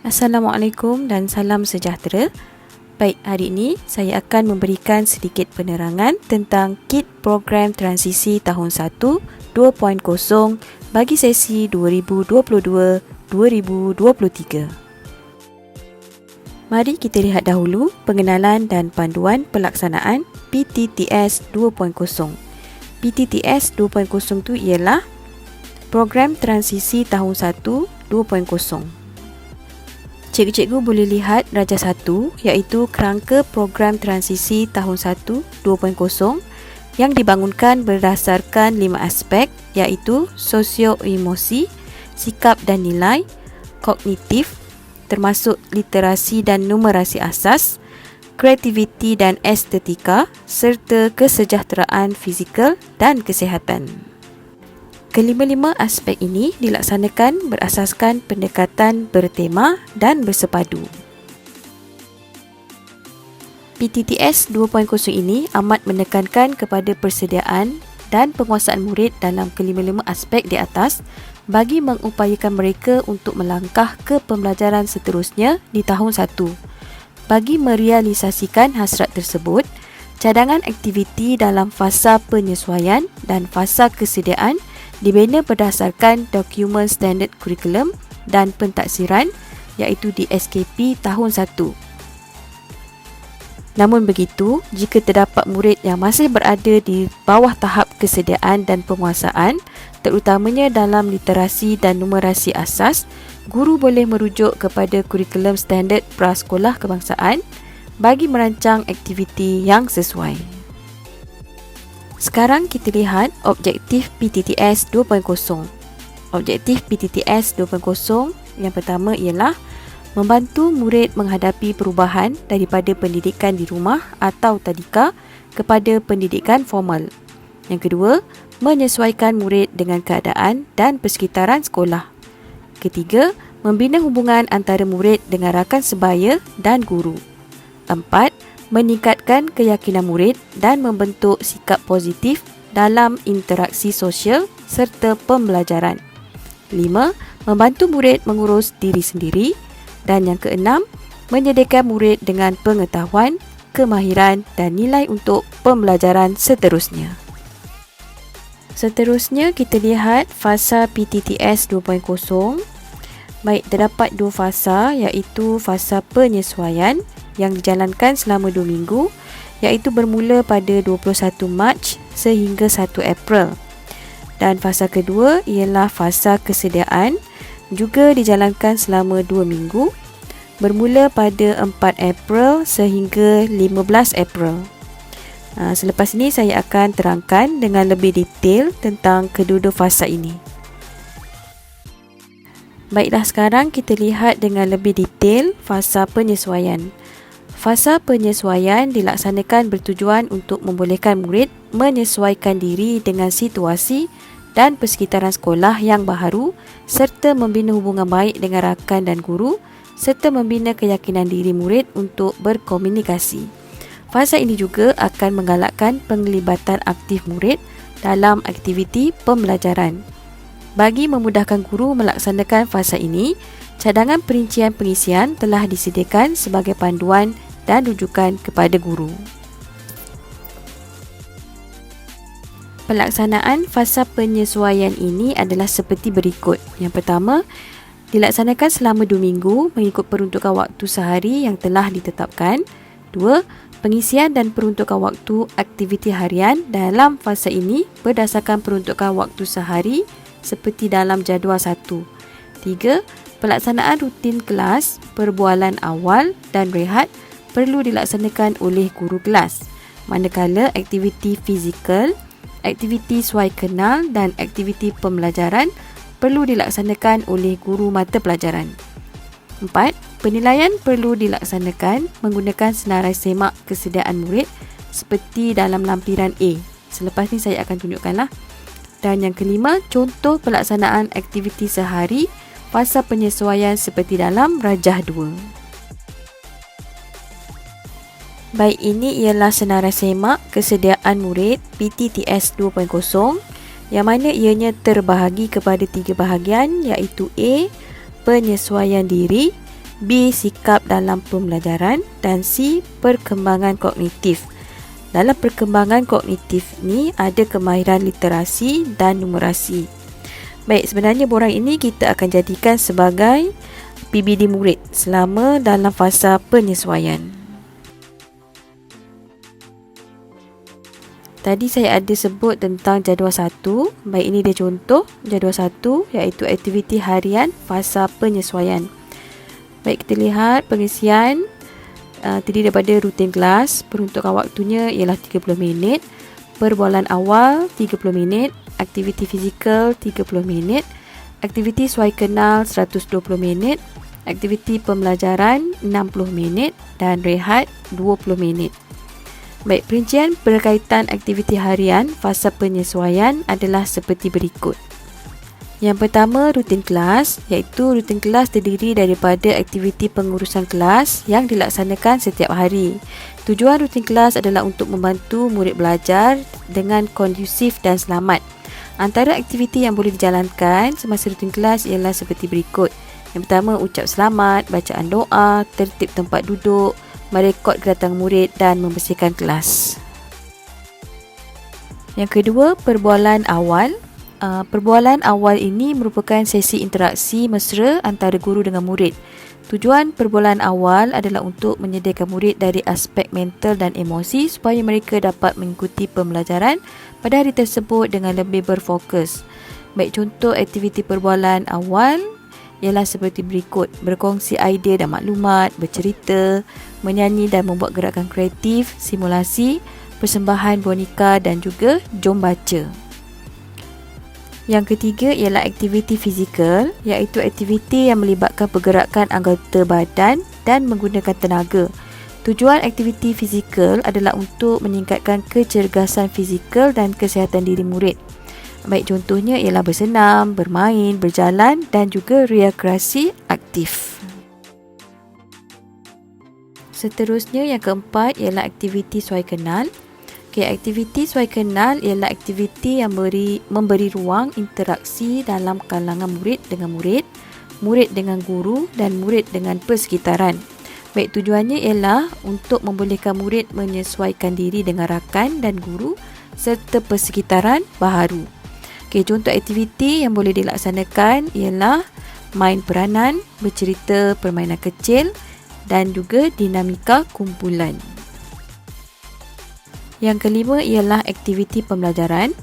Assalamualaikum dan salam sejahtera. Baik, hari ini saya akan memberikan sedikit penerangan tentang KIT Program Transisi Tahun 1 2.0 bagi sesi 2022-2023. Mari kita lihat dahulu pengenalan dan panduan pelaksanaan PTTS 2.0. PTTS 2.0 itu ialah Program Transisi Tahun 1 2.0. Cikgu-cikgu boleh lihat Raja 1 iaitu kerangka program transisi tahun 1 2.0 yang dibangunkan berdasarkan 5 aspek iaitu sosio-emosi, sikap dan nilai, kognitif termasuk literasi dan numerasi asas, kreativiti dan estetika serta kesejahteraan fizikal dan kesihatan. Kelima-lima aspek ini dilaksanakan berasaskan pendekatan bertema dan bersepadu. PTTS 2.0 ini amat menekankan kepada persediaan dan penguasaan murid dalam kelima-lima aspek di atas bagi mengupayakan mereka untuk melangkah ke pembelajaran seterusnya di tahun 1. Bagi merealisasikan hasrat tersebut, cadangan aktiviti dalam fasa penyesuaian dan fasa kesediaan dibina berdasarkan dokumen standard kurikulum dan pentaksiran iaitu di SKP tahun 1. Namun begitu, jika terdapat murid yang masih berada di bawah tahap kesediaan dan penguasaan, terutamanya dalam literasi dan numerasi asas, guru boleh merujuk kepada kurikulum standard prasekolah kebangsaan bagi merancang aktiviti yang sesuai. Sekarang kita lihat objektif PTTS 2.0. Objektif PTTS 2.0 yang pertama ialah membantu murid menghadapi perubahan daripada pendidikan di rumah atau tadika kepada pendidikan formal. Yang kedua, menyesuaikan murid dengan keadaan dan persekitaran sekolah. Ketiga, membina hubungan antara murid dengan rakan sebaya dan guru. 4. Meningkatkan keyakinan murid dan membentuk sikap positif dalam interaksi sosial serta pembelajaran. 5. Membantu murid mengurus diri sendiri. Dan yang keenam, menyediakan murid dengan pengetahuan, kemahiran dan nilai untuk pembelajaran seterusnya. Seterusnya kita lihat fasa PTTS 2.0. Baik, terdapat dua fasa iaitu fasa penyesuaian yang dijalankan selama 2 minggu iaitu bermula pada 21 Mac sehingga 1 April. Dan fasa kedua ialah fasa kesediaan juga dijalankan selama 2 minggu bermula pada 4 April sehingga 15 April. Selepas ini saya akan terangkan dengan lebih detail tentang kedua-dua fasa ini. Baiklah, sekarang kita lihat dengan lebih detail fasa penyesuaian. Fasa penyesuaian dilaksanakan bertujuan untuk membolehkan murid menyesuaikan diri dengan situasi dan persekitaran sekolah yang baharu serta membina hubungan baik dengan rakan dan guru serta membina keyakinan diri murid untuk berkomunikasi. Fasa ini juga akan menggalakkan penglibatan aktif murid dalam aktiviti pembelajaran. Bagi memudahkan guru melaksanakan fasa ini, cadangan perincian pengisian telah disediakan sebagai panduan dan rujukan kepada guru. Pelaksanaan fasa penyesuaian ini adalah seperti berikut. Yang pertama, dilaksanakan selama 2 minggu mengikut peruntukan waktu sehari yang telah ditetapkan. 2. Pengisian dan peruntukan waktu aktiviti harian dalam fasa ini berdasarkan peruntukan waktu sehari seperti dalam jadual 1. 3. Pelaksanaan rutin kelas, perbualan awal dan rehat perlu dilaksanakan oleh guru kelas, manakala aktiviti fizikal, aktiviti suai kenal dan aktiviti pembelajaran perlu dilaksanakan oleh guru mata pelajaran. 4. Penilaian perlu dilaksanakan menggunakan senarai semak kesediaan murid seperti dalam lampiran A. Selepas ni saya akan tunjukkanlah. Dan yang kelima, contoh pelaksanaan aktiviti sehari fasa penyesuaian seperti dalam Rajah 2. Baik, ini ialah senarai semak kesediaan murid PTTS 2.0 yang mana ianya terbahagi kepada 3 bahagian iaitu A. Penyesuaian diri, B. Sikap dalam pembelajaran, dan C. Perkembangan kognitif. Dalam perkembangan kognitif ni ada kemahiran literasi dan numerasi. Baik, sebenarnya borang ini kita akan jadikan sebagai PBD murid selama dalam fasa penyesuaian. Tadi saya ada sebut tentang jadual 1. Baik, ini dia contoh jadual 1, iaitu aktiviti harian fasa penyesuaian. Baik, kita lihat pengisian terdiri daripada rutin kelas. Peruntukan waktunya ialah 30 minit. Perbualan awal 30 minit. Aktiviti fizikal 30 minit. Aktiviti suai kenal 120 minit. Aktiviti pembelajaran 60 minit. Dan rehat 20 minit. Baik, perincian berkaitan aktiviti harian fasa penyesuaian adalah seperti berikut. Yang pertama, rutin kelas, iaitu rutin kelas terdiri daripada aktiviti pengurusan kelas yang dilaksanakan setiap hari. Tujuan rutin kelas adalah untuk membantu murid belajar dengan kondusif dan selamat. Antara aktiviti yang boleh dijalankan semasa rutin kelas ialah seperti berikut. Yang pertama, ucap selamat, bacaan doa, tertib tempat duduk, merekod kedatangan murid dan membersihkan kelas. Yang kedua, perbualan awal. Perbualan awal ini merupakan sesi interaksi mesra antara guru dengan murid. Tujuan perbualan awal adalah untuk menyediakan murid dari aspek mental dan emosi supaya mereka dapat mengikuti pembelajaran pada hari tersebut dengan lebih berfokus. Baik, contoh aktiviti perbualan awal ialah seperti berikut: berkongsi idea dan maklumat, bercerita, menyanyi dan membuat gerakan kreatif, simulasi, persembahan boneka dan juga jom baca. Yang ketiga ialah aktiviti fizikal, iaitu aktiviti yang melibatkan pergerakan anggota badan dan menggunakan tenaga. Tujuan aktiviti fizikal adalah untuk meningkatkan kecergasan fizikal dan kesihatan diri murid. Baik, contohnya ialah bersenam, bermain, berjalan dan juga rekreasi aktif. Seterusnya, yang keempat ialah aktiviti suai kenal. Aktiviti suai kenal ialah aktiviti yang memberi ruang interaksi dalam kalangan murid dengan murid, murid dengan guru dan murid dengan persekitaran. Baik, tujuannya ialah untuk membolehkan murid menyesuaikan diri dengan rakan dan guru serta persekitaran baharu. Contoh aktiviti yang boleh dilaksanakan ialah main peranan, bercerita permainan kecil dan juga dinamika kumpulan. Yang kelima ialah aktiviti pembelajaran.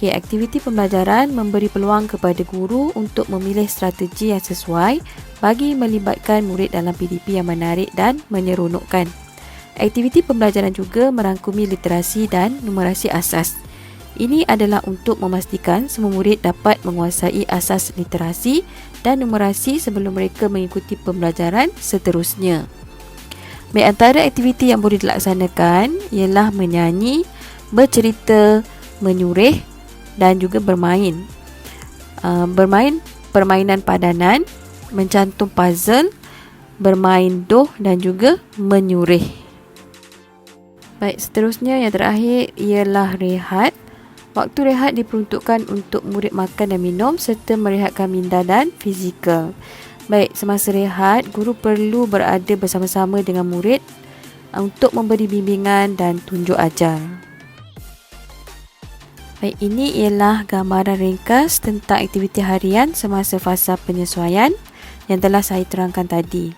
Aktiviti pembelajaran memberi peluang kepada guru untuk memilih strategi yang sesuai bagi melibatkan murid dalam PDP yang menarik dan menyeronokkan. Aktiviti pembelajaran juga merangkumi literasi dan numerasi asas. Ini adalah untuk memastikan semua murid dapat menguasai asas literasi dan numerasi sebelum mereka mengikuti pembelajaran seterusnya. Baik, antara aktiviti yang boleh dilaksanakan ialah menyanyi, bercerita, menyurih dan juga bermain. Bermain permainan padanan, mencantum puzzle, bermain doh dan juga menyurih. Baik, seterusnya yang terakhir ialah rehat. Waktu rehat diperuntukkan untuk murid makan dan minum serta merehatkan minda dan fizikal. Baik, semasa rehat, guru perlu berada bersama-sama dengan murid untuk memberi bimbingan dan tunjuk ajar. Baik, ini ialah gambaran ringkas tentang aktiviti harian semasa fasa penyesuaian yang telah saya terangkan tadi.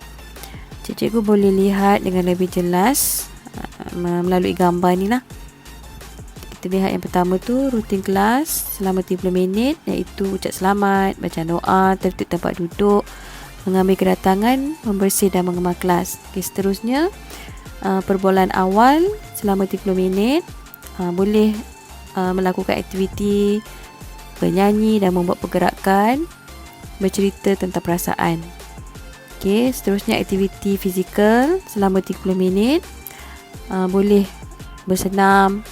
Cikgu boleh lihat dengan lebih jelas melalui gambar ni lah. Kita lihat yang pertama tu, rutin kelas selama 30 minit, iaitu ucap selamat, baca doa, tertib tempat duduk, mengambil kedatangan, membersih dan mengemas kelas. Seterusnya, perbualan awal selama 30 minit, boleh melakukan aktiviti bernyanyi dan membuat pergerakan, bercerita tentang perasaan. Seterusnya aktiviti fizikal selama 30 minit, boleh bersenam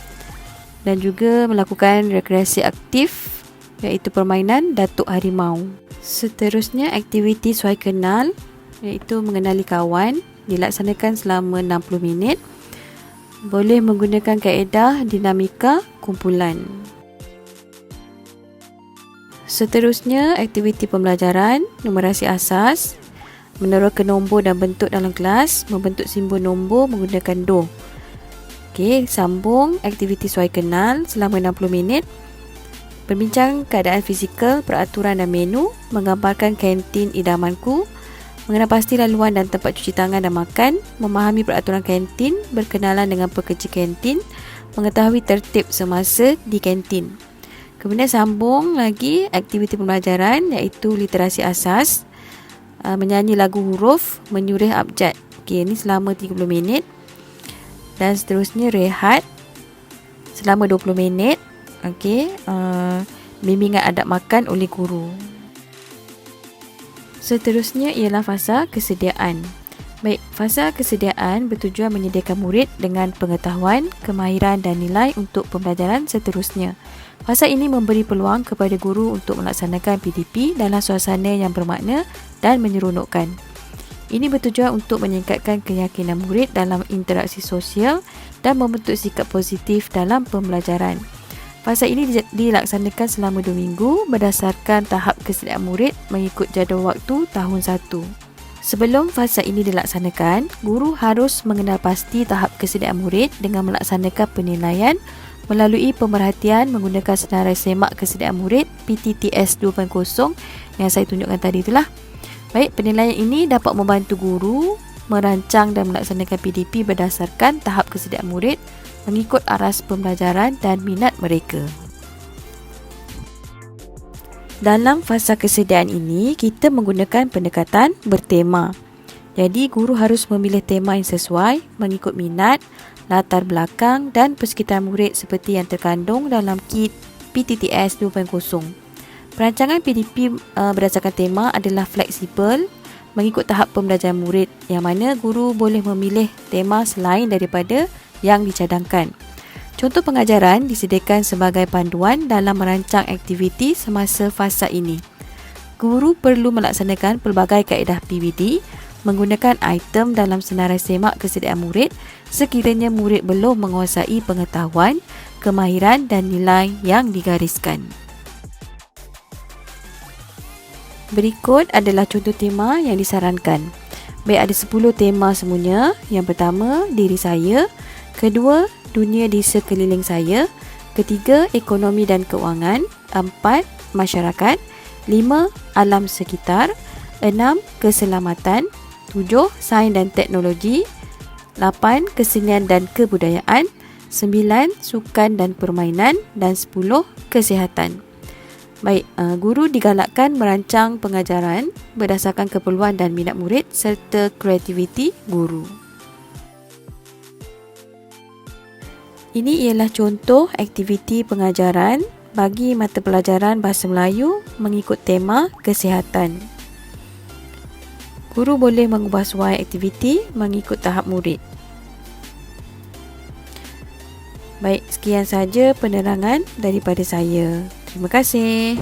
dan juga melakukan rekreasi aktif, iaitu permainan datuk harimau. Seterusnya aktiviti suai kenal, iaitu mengenali kawan, dilaksanakan selama 60 minit. Boleh menggunakan kaedah dinamika kumpulan. Seterusnya aktiviti pembelajaran, numerasi asas. meneroka nombor dan bentuk dalam kelas, membentuk simbol nombor menggunakan do. Okey, sambung aktiviti suai kenal selama 60 minit. Berbincang keadaan fizikal, peraturan dan menu, menggambarkan kantin idamanku, mengenal pasti laluan dan tempat cuci tangan dan makan, memahami peraturan kantin, berkenalan dengan pekerja kantin, mengetahui tertib semasa di kantin. Kemudian sambung lagi aktiviti pembelajaran iaitu literasi asas, menyanyi lagu huruf, menyurih abjad. Okey, ini selama 30 minit. Dan seterusnya rehat selama 20 minit. Okey, bimbingan adab makan oleh guru. Seterusnya ialah fasa kesediaan. Baik, fasa kesediaan bertujuan menyediakan murid dengan pengetahuan, kemahiran dan nilai untuk pembelajaran seterusnya. Fasa ini memberi peluang kepada guru untuk melaksanakan PDP dalam suasana yang bermakna dan menyeronokkan. Ini bertujuan untuk meningkatkan keyakinan murid dalam interaksi sosial dan membentuk sikap positif dalam pembelajaran. Fasa ini dilaksanakan selama 2 minggu berdasarkan tahap kesediaan murid mengikut jadual waktu tahun 1. Sebelum fasa ini dilaksanakan, guru harus mengenal pasti tahap kesediaan murid dengan melaksanakan penilaian melalui pemerhatian menggunakan senarai semak kesediaan murid PTTS 2.0 yang saya tunjukkan tadi itulah. Baik, penilaian ini dapat membantu guru merancang dan melaksanakan PDP berdasarkan tahap kesediaan murid mengikut aras pembelajaran dan minat mereka. Dalam fasa kesediaan ini, kita menggunakan pendekatan bertema. Jadi, guru harus memilih tema yang sesuai mengikut minat, latar belakang dan persekitaran murid seperti yang terkandung dalam kit PTTS 2.0. Perancangan PDP berdasarkan tema adalah fleksibel mengikut tahap pembelajaran murid yang mana guru boleh memilih tema selain daripada yang dicadangkan. Contoh pengajaran disediakan sebagai panduan dalam merancang aktiviti semasa fasa ini. Guru perlu melaksanakan pelbagai kaedah PBD menggunakan item dalam senarai semak kesediaan murid sekiranya murid belum menguasai pengetahuan, kemahiran dan nilai yang digariskan. Berikut adalah contoh tema yang disarankan. Baik, ada 10 tema semuanya. Yang pertama, diri saya. Kedua, dunia di sekeliling saya. Ketiga, ekonomi dan keuangan. 4, masyarakat. 5, alam sekitar. 6, keselamatan. 7, sains dan teknologi. 8, kesenian dan kebudayaan. 9, sukan dan permainan. Dan 10, kesihatan. Baik, guru digalakkan merancang pengajaran berdasarkan keperluan dan minat murid serta kreativiti guru. Ini ialah contoh aktiviti pengajaran bagi mata pelajaran Bahasa Melayu mengikut tema kesihatan. Guru boleh mengubah suai aktiviti mengikut tahap murid. Baik, sekian saja penerangan daripada saya. Terima kasih.